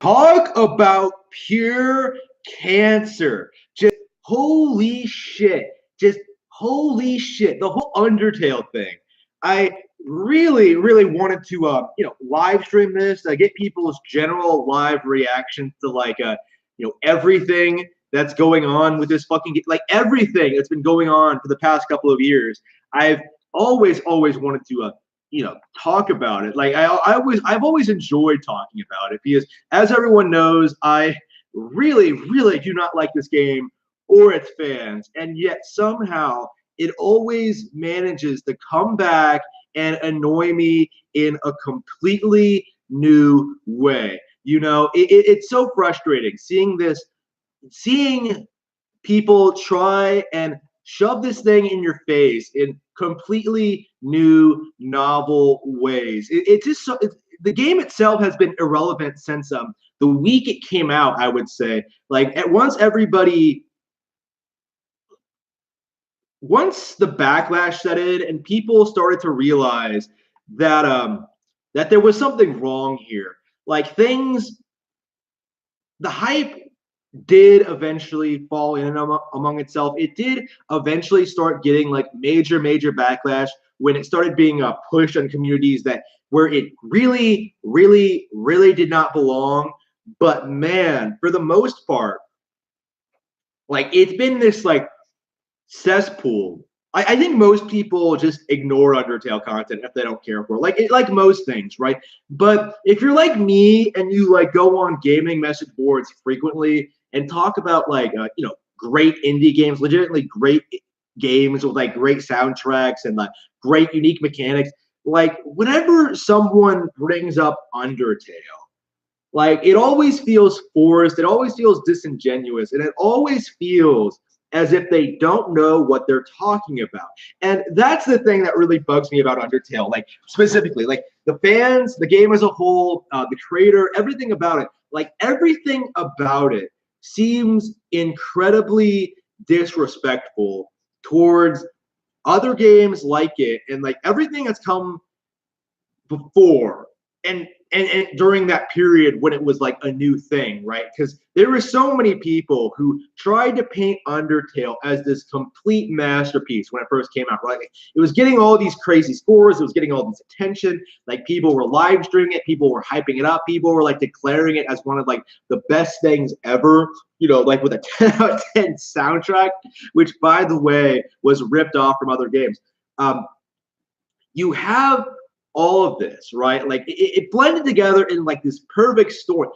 Talk about pure cancer. Just holy shit. Just holy shit. The whole Undertale thing. I really wanted to live stream this, get people's general live reactions to everything that's going on with this fucking game. Like everything that's been going on for the past couple of years. I've always wanted to talk about it. I've always enjoyed talking about it because, as everyone knows, I really do not like this game or its fans, and yet somehow it always manages to come back and annoy me in a completely new way. It's so frustrating seeing people try and shove this thing in your face in completely new, novel ways. The game itself has been irrelevant since the week it came out. I would say, like, at once the backlash set in and people started to realize that that there was something wrong here. Like the hype did eventually fall in among itself. It did eventually start getting like major backlash when it started being pushed on communities that where it really did not belong. But man, for the most part, like it's been this like cesspool. I think most people just ignore Undertale content if they don't care for it. Like most things, right? But if you're like me and you like go on gaming message boards frequently and talk about great indie games, legitimately great games with like great soundtracks and like great unique mechanics, like whenever someone brings up Undertale, like it always feels forced, it always feels disingenuous, and it always feels as if they don't know what they're talking about. And that's the thing that really bugs me about Undertale, like specifically, like the fans, the game as a whole, the creator, everything about it, like everything about it seems incredibly disrespectful towards other games like it and like everything that's come before and during that period when it was like a new thing, right? Because there were so many people who tried to paint Undertale as this complete masterpiece when it first came out, right? Like, it was getting all these crazy scores, it was getting all this attention, like people were live streaming it, people were hyping it up, people were like declaring it as one of like the best things ever, like with a 10 out of 10 soundtrack, which by the way was ripped off from other games. You have all of this, right? Like it blended together in like this perfect story.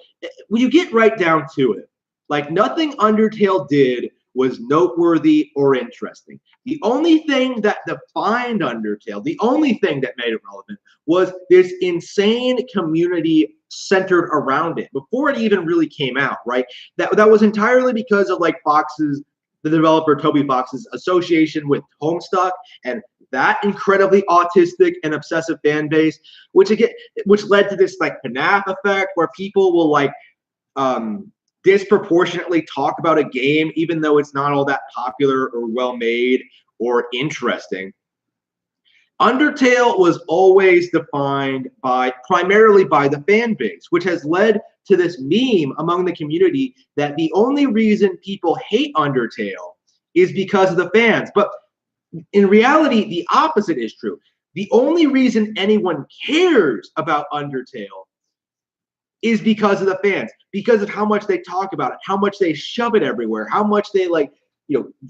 When you get right down to it, like nothing Undertale did was noteworthy or interesting. The only thing that defined Undertale, the only thing that made it relevant was this insane community centered around it before it even really came out, right? That was entirely because of like the developer Toby Fox's association with Homestuck and that incredibly autistic and obsessive fan base, which led to this like FNAF effect where people will like disproportionately talk about a game even though it's not all that popular or well made or interesting. Undertale was always defined primarily by the fan base, which has led to this meme among the community that the only reason people hate Undertale is because of the fans. But in reality, the opposite is true. The only reason anyone cares about Undertale is because of the fans, because of how much they talk about it, how much they shove it everywhere, how much they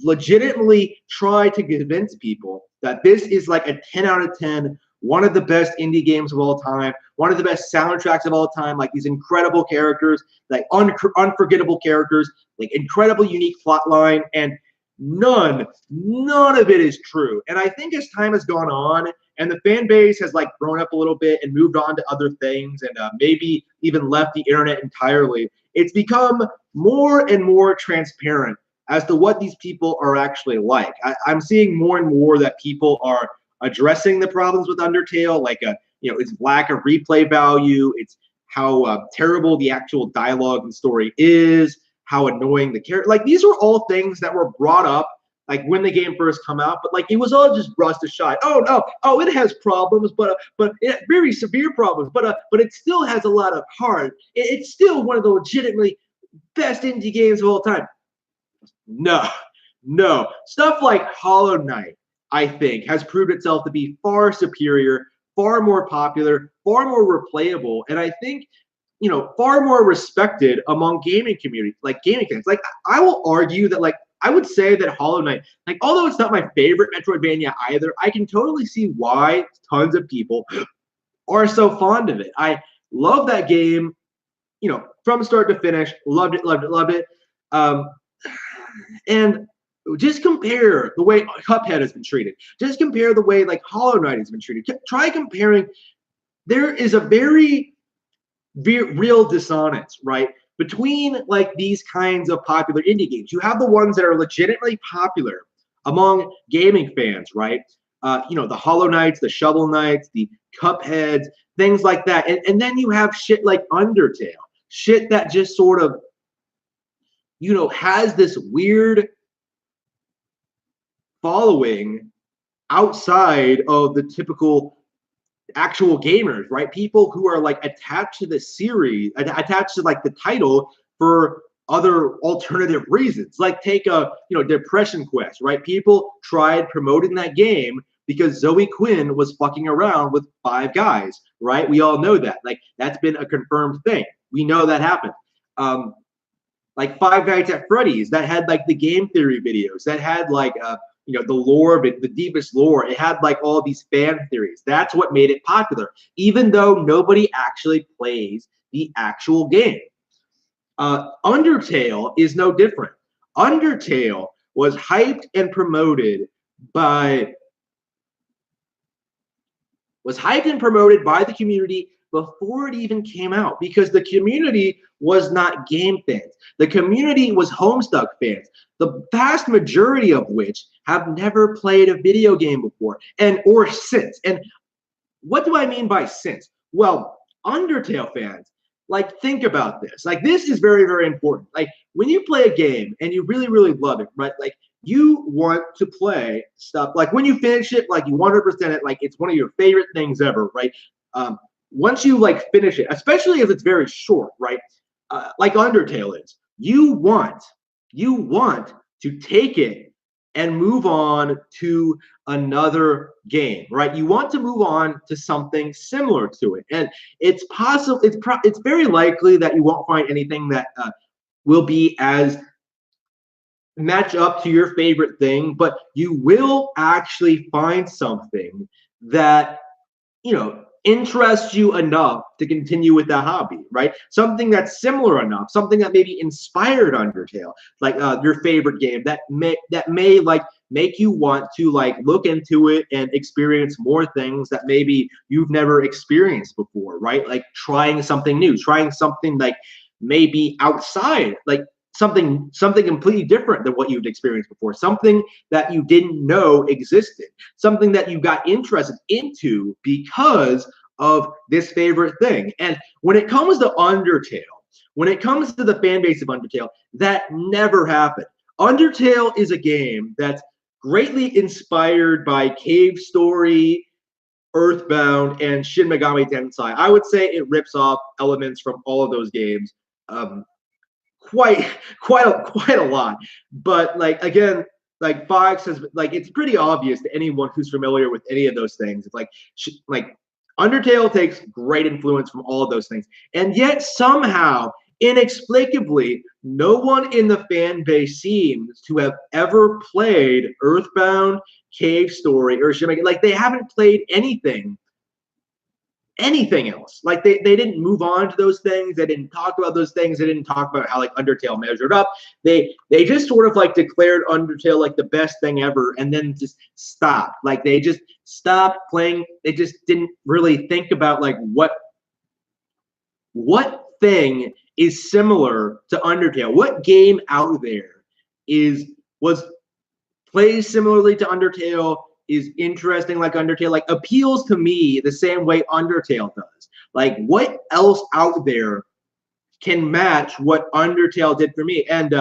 legitimately try to convince people that this is like a 10 out of 10, one of the best indie games of all time, one of the best soundtracks of all time, like these incredible characters, like unforgettable characters, like incredible unique plot line, and none of it is true. And I think as time has gone on and the fan base has like grown up a little bit and moved on to other things and maybe even left the internet entirely, it's become more and more transparent as to what these people are actually like. I'm seeing more and more that people are addressing the problems with Undertale, like its lack of replay value, it's how terrible the actual dialogue and story is, how annoying the character. Like these are all things that were brought up like when the game first come out, but like it was all just brushed aside. Oh no, oh it has problems, but it very severe problems, but it still has a lot of heart. It's still one of the legitimately best indie games of all time. No, no. Stuff like Hollow Knight, I think, has proved itself to be far superior, far more popular, far more replayable, and I think, far more respected among gaming community, like gaming fans. Like I will argue that like I would say that Hollow Knight, like although it's not my favorite Metroidvania either, I can totally see why tons of people are so fond of it. I love that game, from start to finish. Loved it, loved it, loved it. Um, and just compare the way Cuphead has been treated. Just compare the way like Hollow Knight has been treated. Try comparing. There is a very real dissonance, right, between like these kinds of popular indie games. You have the ones that are legitimately popular among gaming fans, right? The Hollow Knights, the Shovel Knights, the Cupheads, things like that. And then you have shit like Undertale, shit that just sort of, has this weird following outside of the typical actual gamers, right? People who are like attached to the series, attached to like the title for other alternative reasons. Like take a, Depression Quest, right? People tried promoting that game because Zoe Quinn was fucking around with 5 guys, right? We all know that. Like that's been a confirmed thing. We know that happened. Like Five Nights at Freddy's that had like the game theory videos that had like the lore of it, the deepest lore. It had like all these fan theories. That's what made it popular, even though nobody actually plays the actual game. Undertale is no different. Undertale was hyped and promoted by the community before it even came out, because the community was not game fans. The community was Homestuck fans, the vast majority of which have never played a video game before or since. And what do I mean by since? Well, Undertale fans, like think about this. Like this is very, very important. Like when you play a game and you really, really love it, right? Like you want to play stuff like when you finish it, like you 100% it, like it's one of your favorite things ever, right? Once you like finish it, especially if it's very short, right? Like Undertale is, you want to take it and move on to another game, right? You want to move on to something similar to it, and it's possible. It's very likely that you won't find anything that will be as match up to your favorite thing, but you will actually find something that interests you enough to continue with the hobby, right? Something that's similar enough, something that maybe inspired Undertale, like your favorite game that may like make you want to like look into it and experience more things that maybe you've never experienced before, right? Like trying something new, trying something like maybe outside, like something completely different than what you've experienced before, something that you didn't know existed, something that you got interested into because of this favorite thing. And when it comes to Undertale, when it comes to the fan base of Undertale, that never happened. Undertale is a game that's greatly inspired by Cave Story, Earthbound, and Shin Megami Tensei. I would say it rips off elements from all of those games. Quite a lot, but like again, like Fox has like it's pretty obvious to anyone who's familiar with any of those things. It's like Undertale takes great influence from all of those things, and yet somehow inexplicably no one in the fan base seems to have ever played Earthbound, Cave Story, or Shin Megami. Like they haven't played anything else. Like they didn't move on to those things. They didn't talk about those things. They didn't talk about how like Undertale measured up. They just sort of like declared Undertale like the best thing ever and then just stopped. Like they just stopped playing. They just didn't really think about like what thing is similar to Undertale. What game out there plays similarly to Undertale, is interesting like Undertale, like appeals to me the same way Undertale does. Like what else out there can match what Undertale did for me? And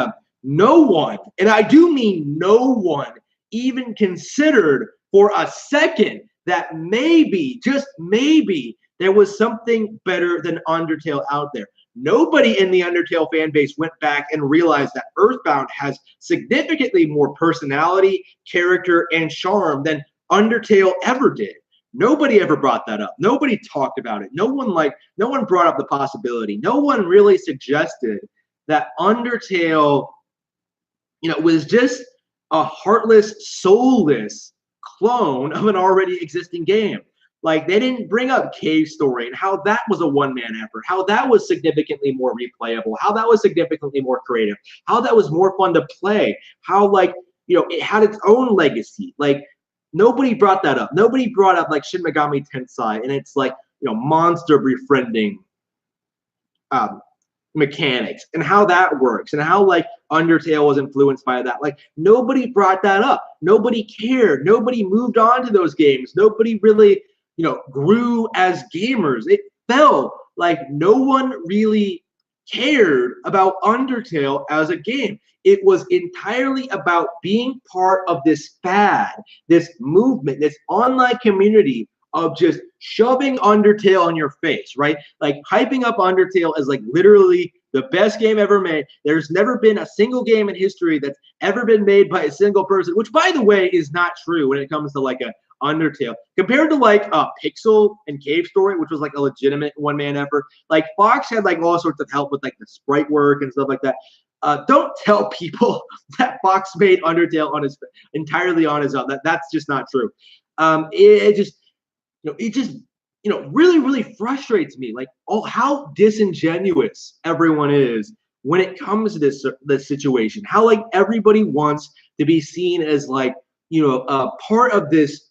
no one, and I do mean no one, even considered for a second that maybe, just maybe, there was something better than Undertale out there. Nobody in the Undertale fan base went back and realized that Earthbound has significantly more personality, character, and charm than Undertale ever did. Nobody ever brought that up. Nobody talked about it. No one brought up the possibility. No one really suggested that Undertale, was just a heartless, soulless clone of an already existing game. Like, they didn't bring up Cave Story and how that was a one-man effort, how that was significantly more replayable, how that was significantly more creative, how that was more fun to play, how, it had its own legacy. Like, nobody brought that up. Nobody brought up, like, Shin Megami Tensei and it's like, monster befriending mechanics and how that works and how, like, Undertale was influenced by that. Like, nobody brought that up. Nobody cared. Nobody moved on to those games. Nobody really, grew as gamers. It felt like no one really cared about Undertale as a game. It was entirely about being part of this fad, this movement, this online community of just shoving Undertale on your face, right? Like, hyping up Undertale as, like, literally the best game ever made. There's never been a single game in history that's ever been made by a single person, which, by the way, is not true when it comes to, like, a Undertale. Compared to, like, Pixel and Cave Story, which was, like, a legitimate one-man effort, like, Fox had, like, all sorts of help with, like, the sprite work and stuff like that. Don't tell people that Fox made Undertale entirely on his own. That's just not true. It just really, really frustrates me, like, how disingenuous everyone is when it comes to this situation. How, like, everybody wants to be seen as, like, a part of this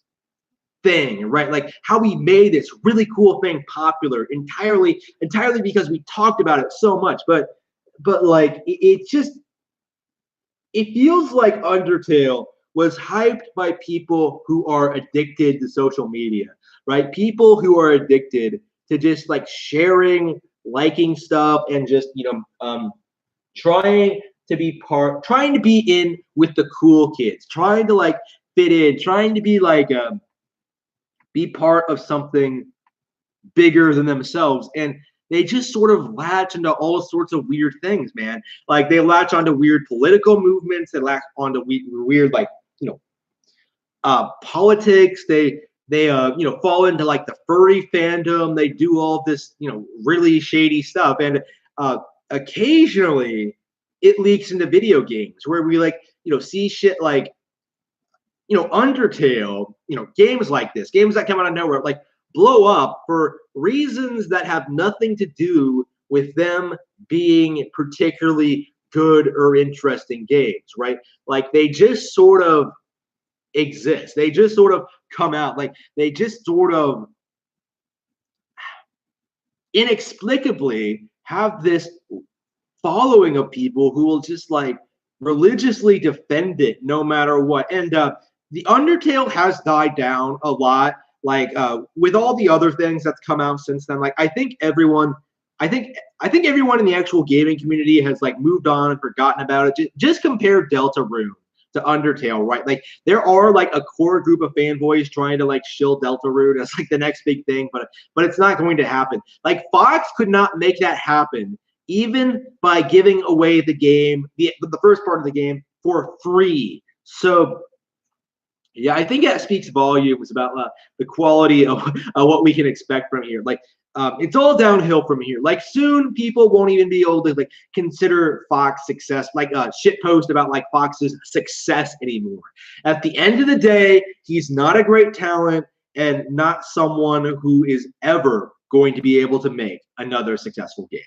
thing, right? Like, how we made this really cool thing popular entirely because we talked about it so much. But like, it feels like Undertale was hyped by people who are addicted to social media, right? People who are addicted to just, like, sharing, liking stuff, and just, trying to be in with the cool kids, trying to, like, fit in, trying to be, like, be part of something bigger than themselves. And they just sort of latch into all sorts of weird things, man. Like, they latch onto weird political movements. They latch onto weird, like, politics. They fall into, like, the furry fandom. They do all this, really shady stuff. And occasionally it leaks into video games where we, like, see shit like, Undertale, games like this, games that come out of nowhere, like, blow up for reasons that have nothing to do with them being particularly good or interesting games, right? Like, they just sort of exist. They just sort of come out. Like, they just sort of inexplicably have this following of people who will just, like, religiously defend it no matter what. And the Undertale has died down a lot, like, with all the other things that's come out since then. Like, I think everyone in the actual gaming community has, like, moved on and forgotten about it. Just compare Deltarune to Undertale, right? Like, there are, like, a core group of fanboys trying to, like, shill Deltarune as, like, the next big thing, but it's not going to happen. Like, Fox could not make that happen even by giving away the game, the first part of the game, for free. So yeah, I think that speaks volumes about the quality of what we can expect from here. Like, it's all downhill from here. Like, soon people won't even be able to, like, consider Fox success, like, shit post about, like, Fox's success anymore. At the end of the day, he's not a great talent and not someone who is ever going to be able to make another successful game.